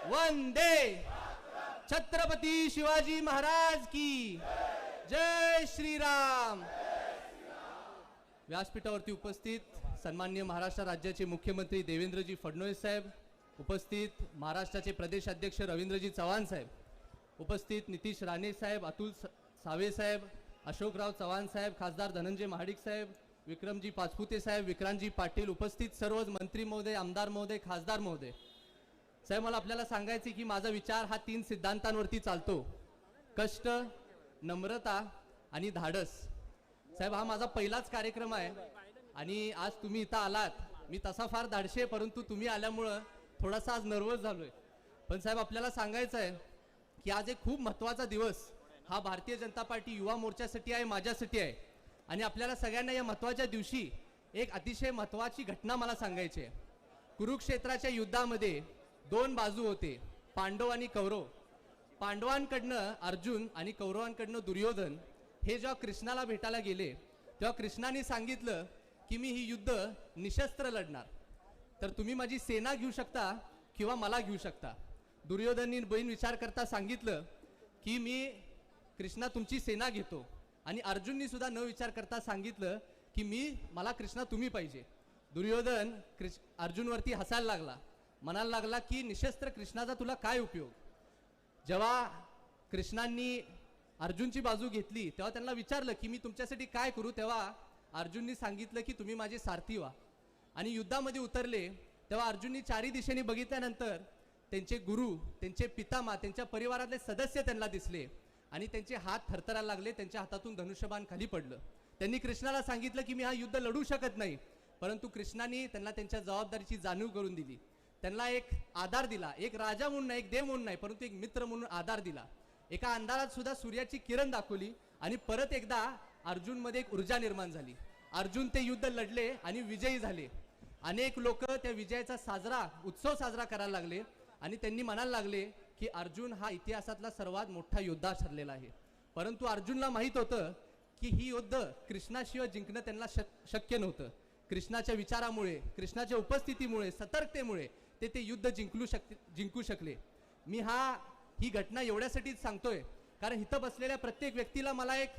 वंदे छत्रपती शिवाजी महाराज की जय श्रीराम। व्यासपीठावरती उपस्थित सन्माननीय महाराष्ट्र राज्याचे मुख्यमंत्री देवेंद्रजी फडणवीस साहेब, उपस्थित महाराष्ट्राचे प्रदेश अध्यक्ष रवींद्रजी चव्हाण साहेब, उपस्थित नितीश राणे साहेब, अतुल सावे साहेब, अशोकराव चव्हाण साहेब, खासदार धनंजय महाडिक साहेब, विक्रमजी पाचपुते साहेब, विक्रांतजी पाटील, उपस्थित सर्व मंत्री महोदय, आमदार महोदय, खासदार महोदय साहेब, मला आपल्याला सांगायचे की माझा विचार हा 3 सिद्धांतांवरती चालतो: कष्ट, नम्रता आणि धाडस। साहेब, हा माझा पहिलाच कार्यक्रम आहे आणि आज तुम्ही इथं आलात। मी तसा फार धाडशी आहे, परंतु तुम्ही आल्यामुळं थोडासा आज नर्वस झालोय। पण साहेब, आपल्याला सांगायचं आहे की आज एक खूप महत्त्वाचा दिवस हा भारतीय जनता पार्टी युवा मोर्चासाठी आहे, माझ्यासाठी आहे। आणि आपल्याला सगळ्यांना या महत्त्वाच्या दिवशी एक अतिशय महत्त्वाची घटना मला सांगायची आहे। कुरुक्षेत्राच्या युद्धामध्ये 2 बाजू होते, पांडव आणि कौरव। पांडवांकडनं अर्जुन आणि कौरवांकडनं दुर्योधन हे जेव्हा कृष्णाला भेटायला गेले तेव्हा कृष्णाने सांगितलं की मी ही युद्ध निशस्त्र लढणार, तर तुम्ही माझी सेना घेऊ शकता किंवा मला घेऊ शकता। दुर्योधननी बहीण विचार करता सांगितलं की मी कृष्णा तुमची सेना घेतो, आणि अर्जुननी सुद्धा न विचार करता सांगितलं की मला कृष्णा तुम्ही पाहिजे। दुर्योधन अर्जुनवरती हसायला लागला, म्हणायला लागला की निशस्त्र कृष्णाचा तुला काय उपयोग। जेव्हा कृष्णांनी अर्जुनची बाजू घेतली तेव्हा त्यांना विचारलं की मी तुमच्यासाठी काय करू, तेव्हा अर्जुननी सांगितलं की तुम्ही माझे सारथी व्हा। आणि युद्धामध्ये उतरले तेव्हा अर्जुननी 4ही दिशेने बघितल्यानंतर त्यांचे गुरु, त्यांचे पितामह, त्यांच्या परिवारातले सदस्य त्यांना दिसले आणि त्यांचे हात थरथरायला लागले, त्यांच्या हातातून धनुष्यबाण खाली पडलं। त्यांनी कृष्णाला सांगितलं की मी हा युद्ध लढू शकत नाही, परंतु कृष्णाने त्यांना त्यांच्या जबाबदारीची जाणीव करून दिली, त्यांना एक आधार दिला, एक राजा म्हणून नाही, एक देव म्हणून नाही, परंतु एक मित्र म्हणून आधार दिला। एका अंधारात सुद्धा सूर्याची किरण दाखवली आणि परत एकदा अर्जुनमध्ये एक ऊर्जा निर्माण झाली। अर्जुन ते युद्ध लढले आणि विजयी झाले। अनेक लोक त्या विजयाचा उत्सव साजरा करायला लागले आणि त्यांनी म्हणायला लागले की अर्जुन हा इतिहासातला सर्वात मोठा योद्धा ठरलेला आहे। परंतु अर्जुनला माहित होतं की ही युद्ध कृष्णाशिवाय जिंकणं त्यांना शक्य नव्हतं। कृष्णाच्या विचारामुळे, कृष्णाच्या उपस्थितीमुळे, सतर्कतेमुळे ते युद्ध जिंकू शकले। मी ही घटना एवढ्यासाठीच सांगतोय कारण इथं बसलेल्या प्रत्येक व्यक्तीला मला एक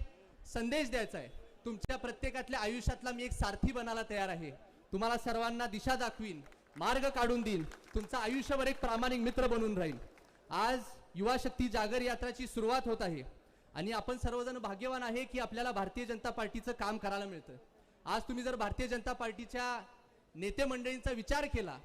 संदेश द्यायचा आहे। तुमच्या प्रत्येकातल्या आयुष्यातला मी एक सारथी बनायला तयार आहे। तुम्हाला सर्वांना दिशा दाखवीन, मार्ग काढून देईन, तुमचं आयुष्यभर एक प्रामाणिक मित्र बनून राहील। आज युवा शक्ती जागर यात्राची सुरुवात होत आहे आणि आपण सर्वजण भाग्यवान आहे की आपल्याला भारतीय जनता पार्टीचं काम करायला मिळतं। आज तुम्ही जर भारतीय जनता पार्टीच्या नेते मंडळींचा विचार केला,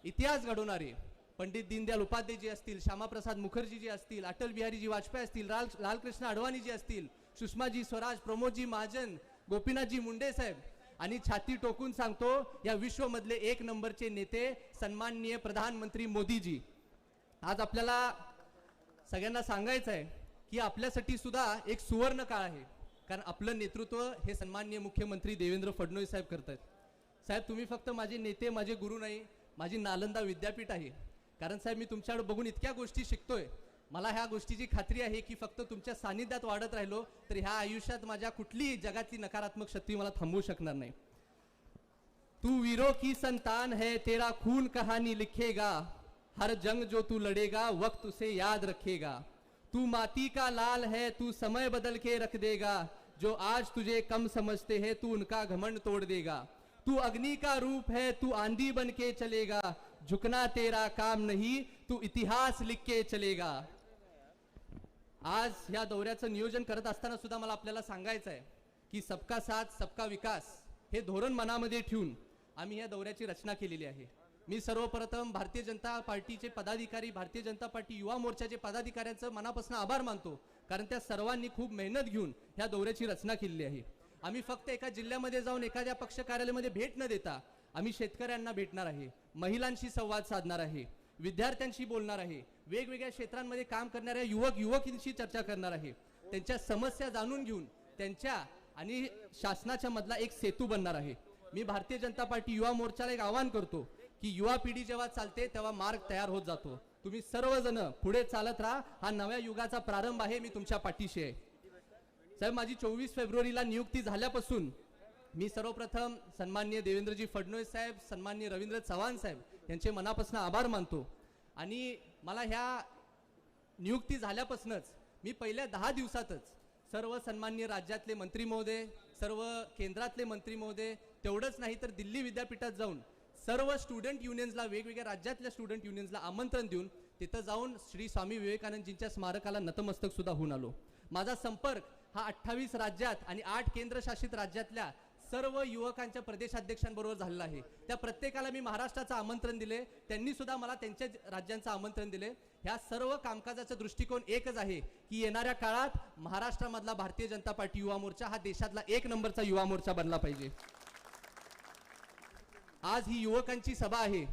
इतिहास घडवणारे पंडित दीनदयाल उपाध्यायजी असतील, श्यामाप्रसाद मुखर्जी जी असतील, अटल बिहारीजी वाजपेयी असतील, लालकृष्ण अडवाणीजी असतील, सुषमाजी स्वराज, प्रमोदजी महाजन, गोपीनाथजी मुंडे साहेब, आणि छाती टोकून सांगतो या विश्वमधले 1 नंबरचे नेते सन्माननीय प्रधानमंत्री मोदीजी। आज आपल्याला सगळ्यांना सांगायचं आहे की आपल्यासाठी सुद्धा एक सुवर्ण काळ आहे, कारण आपलं नेतृत्व हे सन्माननीय मुख्यमंत्री देवेंद्र फडणवीस साहेब करतात। साहेब, तुम्ही फक्त माझे नेते, माझे गुरु नाही, माझी नालंदा विद्यापीठ आहे। कारण साहेब, मी तुमच्याकडे बघून इतक्या गोष्टी शिकतोय, मला ह्या गोष्टीची खात्री आहे की फक्त तुमच्या सानिध्यात वाढत राहिलो तर ह्या आयुष्यात माझ्या कुठलीही जगातली नकारात्मक शक्ती मला थांबवू शकणार नाही। तू वीरों की संतान है, तेरा खून कहानी लिखेगा, हर जंग जो तू लड़ेगा वक्त उसे याद रखेगा। तू माटी का लाल है, तू समय बदल के रख देगा, जो आज तुझे कम समझते हैं तू उनका घमंड तोड़ देगा। तू अग्नि का रूप है, तू आंधी बन के चलेगा, झुकना तेरा काम नहीं, तू इतिहास लिख के चलेगा। आज ह्या दौऱ्याचं नियोजन करत असताना सुद्धा मला आपल्याला सांगायचं आहे की सबका साथ सबका विकास हे धोरण मनामध्ये ठेवून आम्ही ह्या दौऱ्याची रचना केलेली आहे। मी सर्वप्रथम भारतीय जनता पार्टीचे पदाधिकारी, भारतीय जनता पार्टी युवा मोर्चाचे पदाधिकाऱ्यांचं मनापासून आभार मानतो, कारण त्या सर्वांनी खूप मेहनत घेऊन ह्या दौऱ्याची रचना केलेली आहे। आम्ही फक्त एका जिल्ह्यामध्ये जाऊन एखाद्या पक्ष कार्यालयामध्ये भेट न देता आम्ही शेतकऱ्यांना भेटणार आहे, महिलांशी संवाद साधणार आहे, विद्यार्थ्यांशी बोलणार आहे, वेगवेगळ्या क्षेत्रांमध्ये काम करणाऱ्या युवकींशी चर्चा करणार आहे, त्यांच्या समस्या जाणून घेऊन त्यांच्या आणि शासनाच्या मधला एक सेतू बनणार आहे। मी भारतीय जनता पार्टी युवा मोर्चाला एक आवाहन करतो की युवा पिढी जेव्हा चालते तेव्हा मार्ग तयार होत जातो। तुम्ही सर्वजण पुढे चालत राहा, हा नव्या युगाचा प्रारंभ आहे, मी तुमच्या पाठीशी आहे। साहेब, माझी 24 फेब्रुवारीला नियुक्ती झाल्यापासून मी सर्वप्रथम सन्माननीय देवेंद्रजी फडणवीस साहेब, सन्माननीय रवींद्र चव्हाण साहेब यांचे मनापासून आभार मानतो। आणि मला ह्या नियुक्ती झाल्यापासूनच मी पहिल्या 10 दिवसातच सर्व सन्माननीय राज्यातले मंत्री महोदय, सर्व केंद्रातले मंत्री महोदय, तेवढंच नाही तर दिल्ली विद्यापीठात जाऊन सर्व स्टुडंट युनियन्सला, वेगवेगळ्या राज्यातल्या स्टुडंट युनियन्सला आमंत्रण देऊन तिथं जाऊन श्री स्वामी विवेकानंदजींच्या स्मारकाला नतमस्तक सुद्धा होऊन आलो. माझा संपर्क हा 28 राज्यात आणि 8 केंद्रशासित राज्यातल्या सर्व युवकांच्या प्रदेशाध्यक्षांबरोबर झालेला आहे. त्या प्रत्येकाला मी महाराष्ट्राचं आमंत्रण दिले, त्यांनी सुद्धा मला त्यांच्या राज्यांचं आमंत्रण दिले. ह्या सर्व कामकाजाचा दृष्टिकोन एकच आहे की येणाऱ्या काळात महाराष्ट्रामधला भारतीय जनता पार्टी युवा मोर्चा हा देशातला 1 नंबरचा युवा मोर्चा बनला पाहिजे. आज ही युवकांची सभा आहे,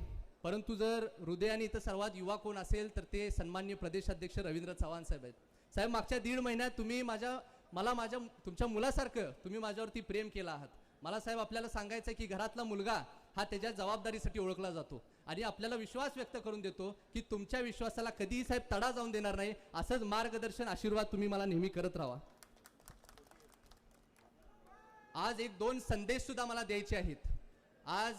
परंतु जर हृदयाने इथं सर्वात युवा कोण असेल तर ते सन्माननीय प्रदेशाध्यक्ष रवींद्र चव्हाण साहेब आहेत. साहेब, मागच्या 1.5 महिन्यात तुम्ही तुमच्या मुलासारखं तुम्ही माझ्यावरती प्रेम केलं आहात. मला साहेब आपल्याला सांगायचं की घरातला मुलगा हा त्याच्या जबाबदारीसाठी ओळखला जातो आणि आपल्याला विश्वास व्यक्त करून देतो की तुमच्या विश्वासाला कधीही साहेब तडा जाऊन देणार नाही. असंच मार्गदर्शन, आशीर्वाद तुम्ही मला नेहमी करत राहा. आज 1-2 संदेश सुद्धा मला द्यायचे आहेत. आज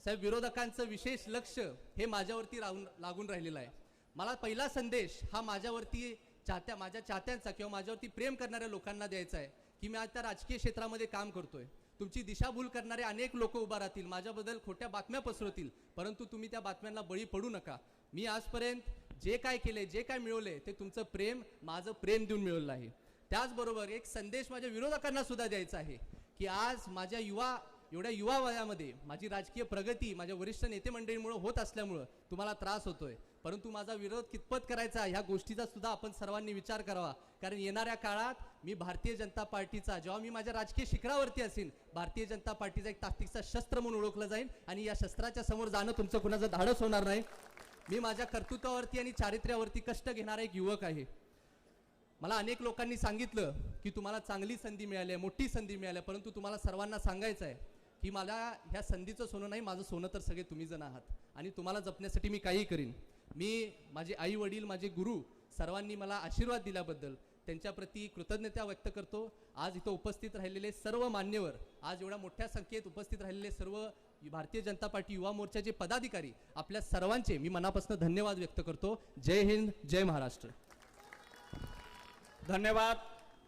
साहेब विरोधकांचं विशेष लक्ष हे माझ्यावरती लागून राहिलेलं आहे. मला पहिला संदेश हा माझ्या चाहत्यांचा किंवा माझ्यावरती प्रेम करणाऱ्या लोकांना द्यायचा आहे की मी आता राजकीय क्षेत्रामध्ये काम करतोय. तुमची दिशाभूल करणारे अनेक लोक उभा राहतील, माझ्याबद्दल खोट्या बातम्या पसरवतील, परंतु तुम्ही त्या बातम्यांना बळी पडू नका. मी आजपर्यंत जे काय केले, जे काय मिळवले ते तुमचं प्रेम, माझं प्रेम देऊन मिळवलं आहे. त्याचबरोबर एक संदेश माझ्या विरोधकांना सुद्धा द्यायचा आहे की आज माझ्या एवढ्या युवा वयामध्ये माझी राजकीय प्रगती माझ्या वरिष्ठ नेते मंडळींमुळे होत असल्यामुळं तुम्हाला त्रास होतोय, परंतु माझा विरोध कितपत करायचा ह्या गोष्टीचा सुद्धा आपण सर्वांनी विचार करावा. कारण येणाऱ्या काळात मी भारतीय जनता पार्टीचा, जेव्हा मी माझ्या राजकीय शिखरावरती असेल, भारतीय जनता पार्टीचा एक ताकदीचा शस्त्र म्हणून ओळखलं जाईल आणि या शस्त्राच्या समोर जाणं तुमचं कुणाचं धाडस होणार नाही. मी माझ्या कर्तृत्वावरती आणि चारित्र्यावरती कष्ट घेणारा एक युवक आहे. मला अनेक लोकांनी सांगितलं की तुम्हाला चांगली संधी मिळाली आहे, मोठी संधी मिळाली आहे, परंतु तुम्हाला सर्वांना सांगायचं आहे की मला ह्या संधीचं सोनं नाही, माझं सोनं तर सगळे तुम्ही जण आहात आणि तुम्हाला जपण्यासाठी मी काही करीन. माझे आई वडील, माझे गुरु सर्वांनी मला आशीर्वाद दिल्याबद्दल त्यांच्याप्रती कृतज्ञता व्यक्त करतो. आज इथं उपस्थित राहिलेले सर्व मान्यवर, आज एवढ्या मोठ्या संख्येत उपस्थित राहिलेले सर्व भारतीय जनता पार्टी युवा मोर्चाचे पदाधिकारी, आपल्या सर्वांचे मी मनापासून धन्यवाद व्यक्त करतो. जय हिंद, जय महाराष्ट्र. धन्यवाद.